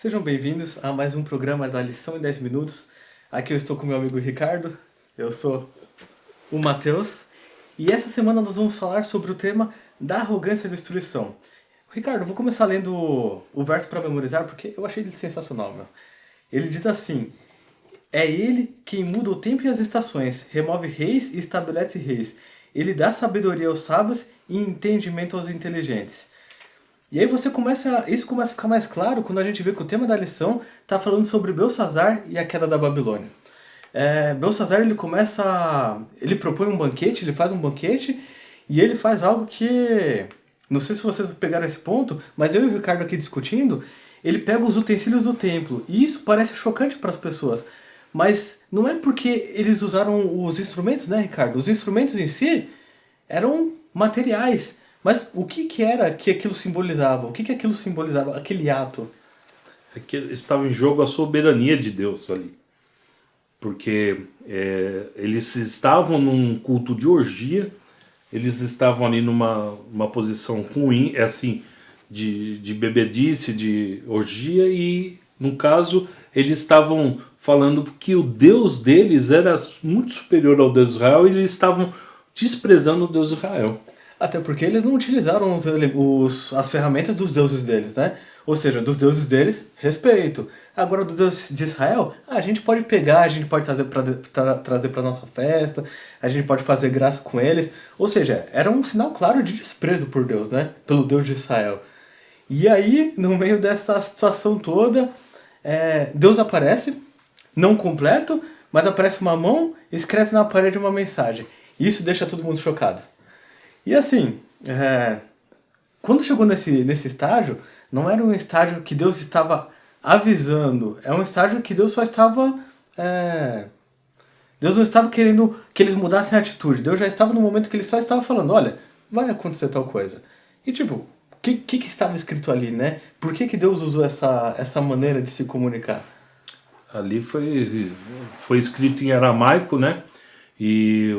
Sejam bem-vindos a mais um programa da Lição em 10 Minutos. Aqui eu estou com meu amigo Ricardo, eu sou o Matheus, e essa semana nós vamos falar sobre o tema da arrogância e da destruição. Ricardo, eu vou começar lendo o verso para memorizar porque eu achei ele sensacional, meu. Ele diz assim: É ele quem muda o tempo e as estações, remove reis e estabelece reis. Ele dá sabedoria aos sábios e entendimento aos inteligentes. E aí isso começa a ficar mais claro quando a gente vê que o tema da lição está falando sobre Belsazar e a queda da Babilônia. Belsazar ele propõe um banquete, ele faz um banquete e ele faz algo que, não sei se vocês pegaram esse ponto, mas eu e o Ricardo aqui discutindo, ele pega os utensílios do templo e isso parece chocante para as pessoas. Mas não é porque eles usaram os instrumentos, né, Ricardo? Os instrumentos em si eram materiais. Mas o que que era que aquilo simbolizava? O que que aquilo simbolizava, aquele ato? É que estava em jogo a soberania de Deus ali. Porque eles estavam num culto de orgia, eles estavam ali numa posição ruim, assim, de bebedice, de orgia, e no caso eles estavam falando que o Deus deles era muito superior ao Deus de Israel e eles estavam desprezando o Deus de Israel. Até porque eles não utilizaram as ferramentas dos deuses deles, né? Ou seja, dos deuses deles, respeito. Agora, do Deus de Israel, a gente pode pegar, a gente pode trazer para nossa festa, a gente pode fazer graça com eles. Ou seja, era um sinal claro de desprezo por Deus, né? Pelo Deus de Israel. E aí, no meio dessa situação toda, Deus aparece, não completo, mas aparece uma mão e escreve na parede uma mensagem. E isso deixa todo mundo chocado. E assim, quando chegou nesse estágio, não era um estágio que Deus estava avisando, é um estágio que Deus só estava. Deus não estava querendo que eles mudassem a atitude, Deus já estava no momento que ele só estava falando: olha, vai acontecer tal coisa. E tipo, o que estava escrito ali, né? Por que Deus usou essa maneira de se comunicar? Ali foi escrito em aramaico, né? E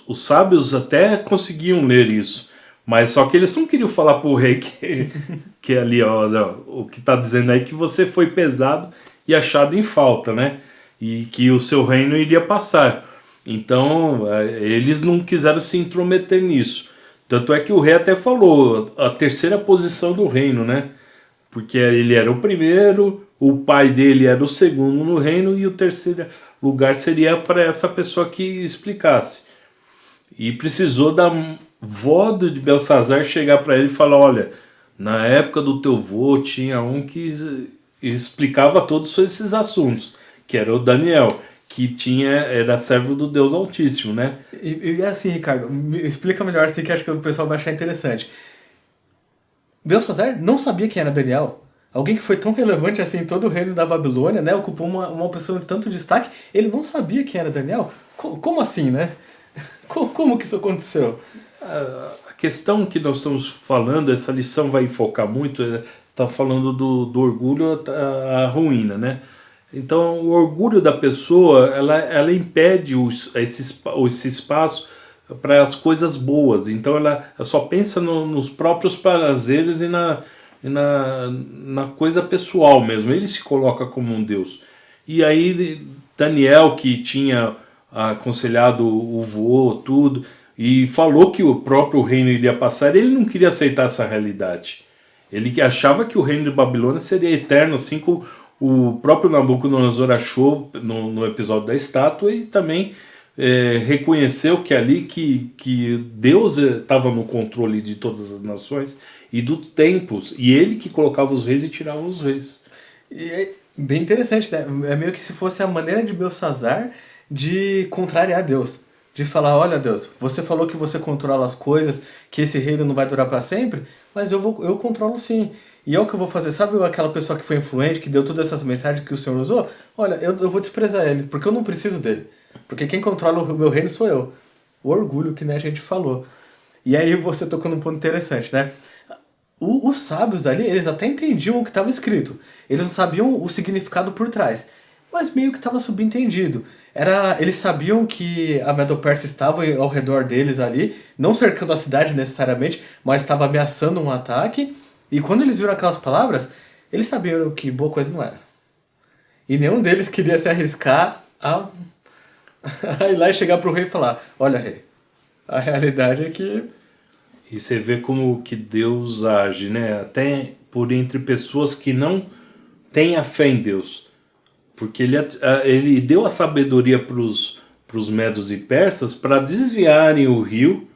os sábios até conseguiam ler isso. Mas só que eles não queriam falar pro rei que ali, ó, o que está dizendo aí é que você foi pesado e achado em falta, né? E que o seu reino iria passar. Então, eles não quiseram se intrometer nisso. Tanto é que o rei até falou a terceira posição do reino, né? Porque ele era o primeiro, o pai dele era o segundo no reino e o terceiro lugar seria para essa pessoa que explicasse. E precisou da vó de Belsazar chegar para ele e falar: olha, na época do teu vô tinha um que explicava todos esses assuntos, que era o Daniel, que era servo do Deus Altíssimo, né? E assim, Ricardo, explica melhor assim que acho que o pessoal vai achar interessante. Belsazar não sabia quem era Daniel. Alguém que foi tão relevante assim em todo o reino da Babilônia, né? Ocupou uma posição de tanto destaque. Ele não sabia quem era Daniel? Como assim, né? Como que isso aconteceu? A questão que nós estamos falando, essa lição vai focar muito, está falando do orgulho à ruína, né? Então, o orgulho da pessoa, ela impede esse espaço para as coisas boas. Então, ela só pensa nos próprios prazeres e na coisa pessoal mesmo. Ele se coloca como um Deus. E aí Daniel, que tinha aconselhado o vô, tudo, e falou que o próprio reino iria passar, ele não queria aceitar essa realidade. Ele achava que o reino de Babilônia seria eterno, assim como o próprio Nabucodonosor achou no episódio da estátua, e também reconheceu que ali que Deus estava no controle de todas as nações e dos tempos, e ele que colocava os reis e tirava os reis. E é bem interessante, né? É meio que se fosse a maneira de Belsazar de contrariar Deus. De falar: olha, Deus, você falou que você controla as coisas, que esse reino não vai durar para sempre, mas eu controlo sim. E é o que eu vou fazer. Sabe aquela pessoa que foi influente, que deu todas essas mensagens que o Senhor usou? Olha, eu vou desprezar ele, porque eu não preciso dele. Porque quem controla o meu reino sou eu. O orgulho que, né, a gente falou. E aí você tocou num ponto interessante, né? Os sábios dali, eles até entendiam o que estava escrito. Eles não sabiam o significado por trás. Mas meio que estava subentendido. Eles sabiam que a Medo-Pérsia estava ao redor deles ali, não cercando a cidade necessariamente, mas estava ameaçando um ataque. E quando eles viram aquelas palavras, eles sabiam que boa coisa não era. E nenhum deles queria se arriscar a ir lá e chegar pro rei e falar, olha rei, a realidade é que... E você vê como que Deus age, né? Até por entre pessoas que não têm a fé em Deus. Porque ele deu a sabedoria para os medos e persas para desviarem o rio,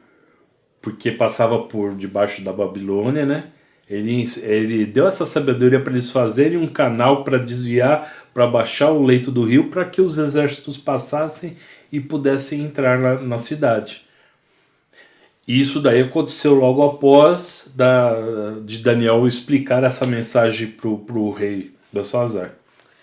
porque passava por debaixo da Babilônia, né? Ele deu essa sabedoria para eles fazerem um canal para desviar, para baixar o leito do rio, para que os exércitos passassem e pudessem entrar na cidade. E isso daí aconteceu logo após de Daniel explicar essa mensagem para o rei Belsazar,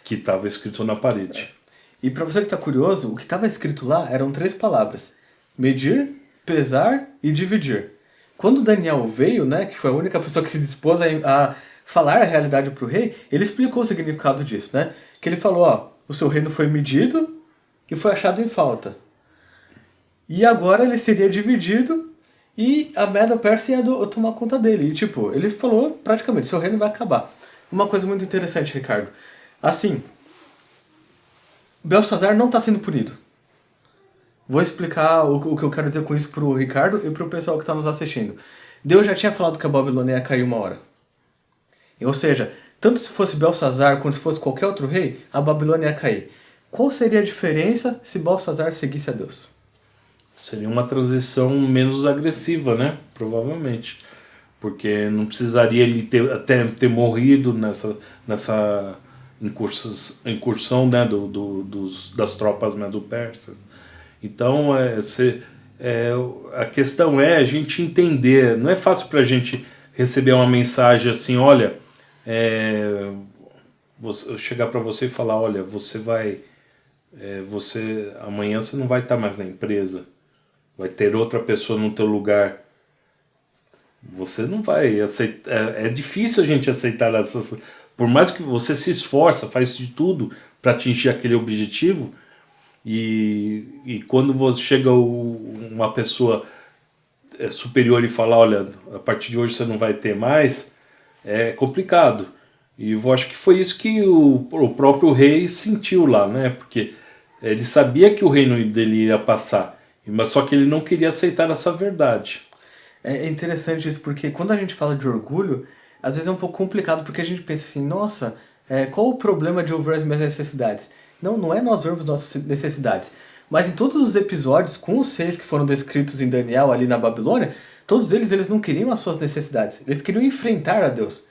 que estava escrito na parede. E para você que está curioso, o que estava escrito lá eram 3 palavras: medir, pesar e dividir. Quando Daniel veio, né, que foi a única pessoa que se dispôs a falar a realidade para o rei, ele explicou o significado disso, né? Que ele falou, ó, o seu reino foi medido e foi achado em falta. E agora ele seria dividido e a Medo-Persa ia tomar conta dele. E tipo, ele falou praticamente, seu reino vai acabar. Uma coisa muito interessante, Ricardo. Assim, Belsazar não está sendo punido. Vou explicar o que eu quero dizer com isso pro Ricardo e pro pessoal que está nos assistindo. Deus já tinha falado que a Babilônia ia cair uma hora. Ou seja, tanto se fosse Belsazar quanto se fosse qualquer outro rei, a Babilônia ia cair. Qual seria a diferença se Belsazar seguisse a Deus? Seria uma transição menos agressiva, né? Provavelmente. Porque não precisaria ele até ter morrido nessa incursão, né, das tropas medo-persas. Então, a questão é a gente entender. Não é fácil para a gente receber uma mensagem assim, olha, chegar para você e falar, olha, amanhã você não vai estar mais na empresa, vai ter outra pessoa no teu lugar. Você não vai aceitar. É difícil a gente aceitar essas. Por mais que você se esforça, faz de tudo para atingir aquele objetivo, e quando você chega uma pessoa superior e fala, olha, a partir de hoje você não vai ter mais, é complicado. E eu acho que foi isso que o próprio rei sentiu lá, né? Porque ele sabia que o reino dele ia passar, mas só que ele não queria aceitar essa verdade. É interessante isso, porque quando a gente fala de orgulho, às vezes é um pouco complicado, porque a gente pensa assim, nossa, qual o problema de ouvir as minhas necessidades? Não é nós vermos nossas necessidades. Mas em todos os episódios, com os 6 que foram descritos em Daniel ali na Babilônia, todos eles não queriam as suas necessidades. Eles queriam enfrentar a Deus.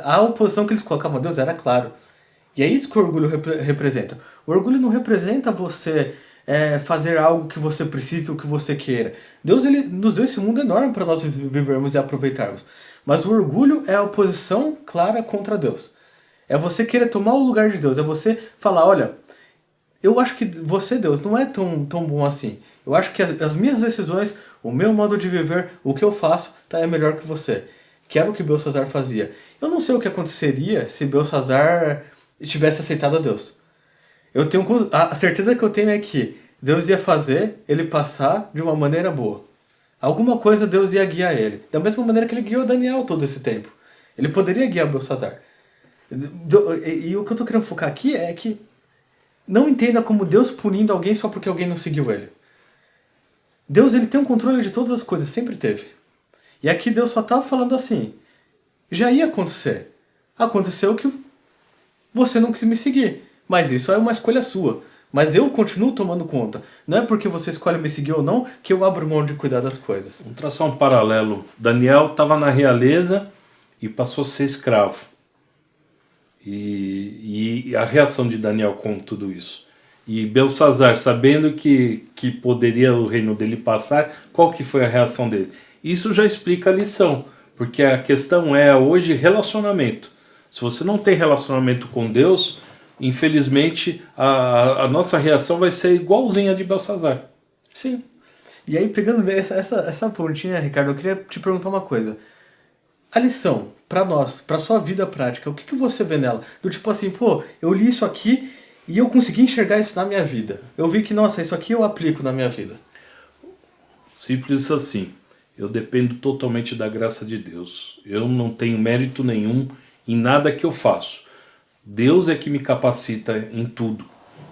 A oposição que eles colocavam a Deus era claro. E é isso que o orgulho representa. O orgulho não representa você fazer algo que você precisa ou que você queira. Deus ele nos deu esse mundo enorme para nós vivermos e aproveitarmos. Mas o orgulho é a oposição clara contra Deus. É você querer tomar o lugar de Deus. É você falar, olha, eu acho que você, Deus, não é tão bom assim. Eu acho que as minhas decisões, o meu modo de viver, o que eu faço, é melhor que você. Que era o que Belsazar fazia. Eu não sei o que aconteceria se Belsazar tivesse aceitado a Deus. A certeza que eu tenho é que Deus ia fazer ele passar de uma maneira boa. Alguma coisa Deus ia guiar ele. Da mesma maneira que ele guiou Daniel todo esse tempo. Ele poderia guiar Belsazar. E o que eu estou querendo focar aqui é que não entenda como Deus punindo alguém só porque alguém não seguiu ele. Deus ele tem um controle de todas as coisas, sempre teve. E aqui Deus só estava falando assim, já ia acontecer. Aconteceu que você não quis me seguir. Mas isso é uma escolha sua. Mas eu continuo tomando conta. Não é porque você escolhe me seguir ou não que eu abro mão de cuidar das coisas. Vamos traçar um paralelo. Daniel estava na realeza e passou a ser escravo. E a reação de Daniel com tudo isso. E Belsazar, sabendo que poderia o reino dele passar, qual que foi a reação dele? Isso já explica a lição. Porque a questão é hoje relacionamento. Se você não tem relacionamento com Deus, infelizmente a nossa reação vai ser igualzinha a de Belsazar. Sim. E aí, pegando essa pontinha, Ricardo, eu queria te perguntar uma coisa. A lição, pra nós, pra sua vida prática, o que você vê nela? Do tipo assim, pô, eu li isso aqui e eu consegui enxergar isso na minha vida. Eu vi que, nossa, isso aqui eu aplico na minha vida. Simples assim. Eu dependo totalmente da graça de Deus. Eu não tenho mérito nenhum em nada que eu faço. Deus é que me capacita em tudo.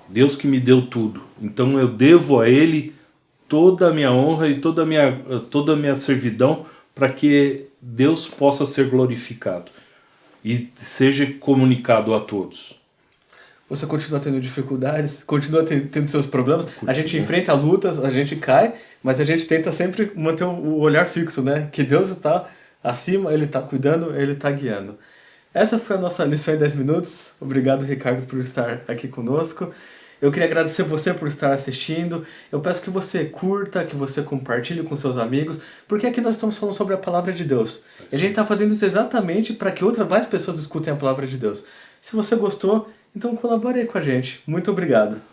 Deus que me deu tudo. Então eu devo a Ele toda a minha honra e toda a minha servidão para que Deus possa ser glorificado e seja comunicado a todos. Você continua tendo dificuldades, continua tendo seus problemas, a gente enfrenta lutas, a gente cai, mas a gente tenta sempre manter o olhar fixo, né? Que Deus está acima, Ele está cuidando, Ele está guiando. Essa foi a nossa lição em 10 minutos. Obrigado, Ricardo, por estar aqui conosco. Eu queria agradecer você por estar assistindo. Eu peço que você curta, que você compartilhe com seus amigos, porque aqui nós estamos falando sobre a Palavra de Deus. E a gente está fazendo isso exatamente para que mais pessoas escutem a Palavra de Deus. Se você gostou, então colabore aí com a gente. Muito obrigado.